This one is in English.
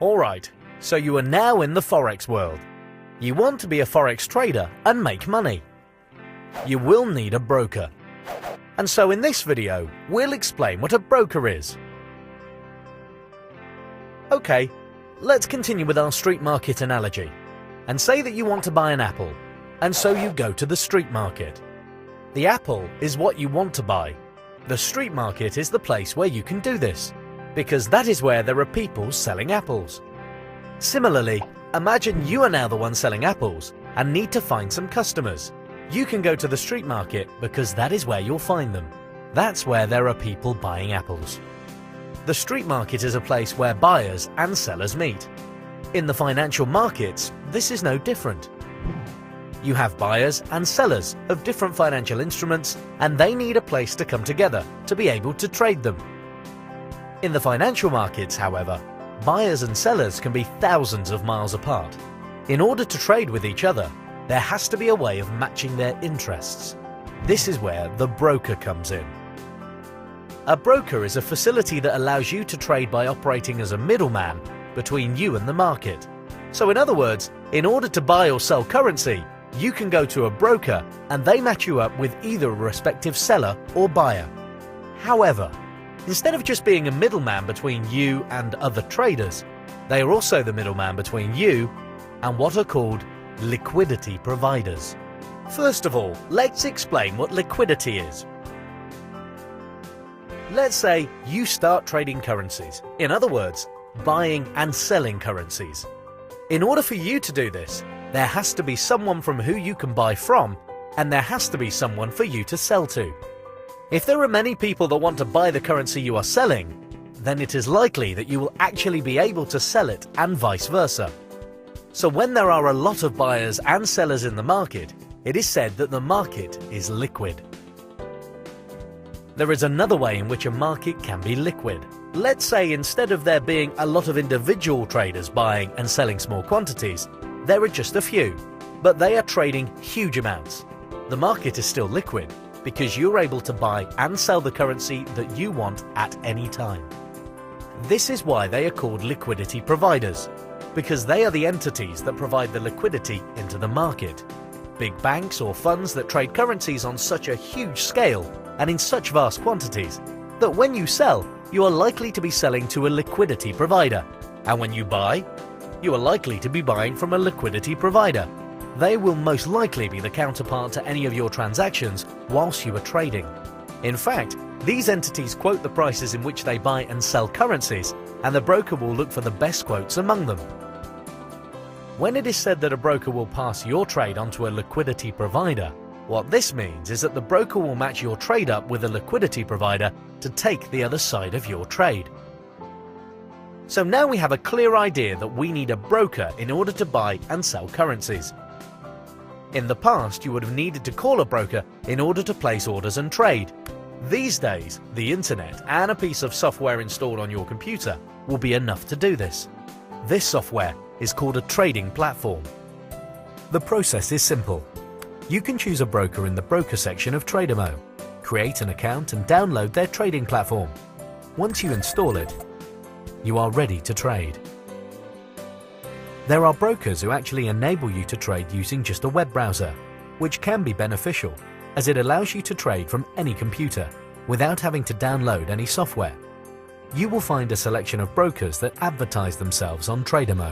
Alright, so you are now in the forex world. You want to be a forex trader and make money. You will need a broker. And so in this video, we'll explain what a broker is. Okay, let's continue with our street market analogy. And say that you want to buy an apple, and so you go to the street market. The apple is what you want to buy. The street market is the place where you can do this, because that is where there are people selling apples. Similarly, imagine you are now the one selling apples and need to find some customers. You can go to the street market because that is where you'll find them. That's where there are people buying apples. The street market is a place where buyers and sellers meet. In the financial markets, this is no different. You have buyers and sellers of different financial instruments, and they need a place to come together to be able to trade them. In the financial markets, however, buyers and sellers can be thousands of miles apart. In order to trade with each other, there has to be a way of matching their interests. This is where the broker comes in. A broker is a facility that allows you to trade by operating as a middleman between you and the market. So in other words, in order to buy or sell currency, you can go to a broker and they match you up with either a respective seller or buyer. However, instead of just being a middleman between you and other traders, they are also the middleman between you and what are called liquidity providers. First of all, let's explain what liquidity is. Let's say you start trading currencies. In other words, buying and selling currencies. In order for you to do this, there has to be someone from who you can buy from, and there has to be someone for you to sell to. If there are many people that want to buy the currency you are selling, then it is likely that you will actually be able to sell it and vice versa. So when there are a lot of buyers and sellers in the market, it is said that the market is liquid. There is another way in which a market can be liquid. Let's say instead of there being a lot of individual traders buying and selling small quantities, there are just a few, but they are trading huge amounts. The market is still liquid because you're able to buy and sell the currency that you want at any time. This is why they are called liquidity providers, because they are the entities that provide the liquidity into the market. Big banks or funds that trade currencies on such a huge scale and in such vast quantities that when you sell, you are likely to be selling to a liquidity provider, and when you buy, you are likely to be buying from a liquidity provider. They will most likely be the counterpart to any of your transactions whilst you are trading. In fact, these entities quote the prices in which they buy and sell currencies, and the broker will look for the best quotes among them. When it is said that a broker will pass your trade onto a liquidity provider, what this means is that the broker will match your trade up with a liquidity provider to take the other side of your trade. So now we have a clear idea that we need a broker in order to buy and sell currencies. In the past, you would have needed to call a broker in order to place orders and trade. These days, the internet and a piece of software installed on your computer will be enough to do this. This software is called a trading platform. The process is simple. You can choose a broker in the broker section of Tradermo, create an account and download their trading platform. Once you install it, you are ready to trade. There are brokers who actually enable you to trade using just a web browser, which can be beneficial as it allows you to trade from any computer without having to download any software. You will find a selection of brokers that advertise themselves on Tradermo.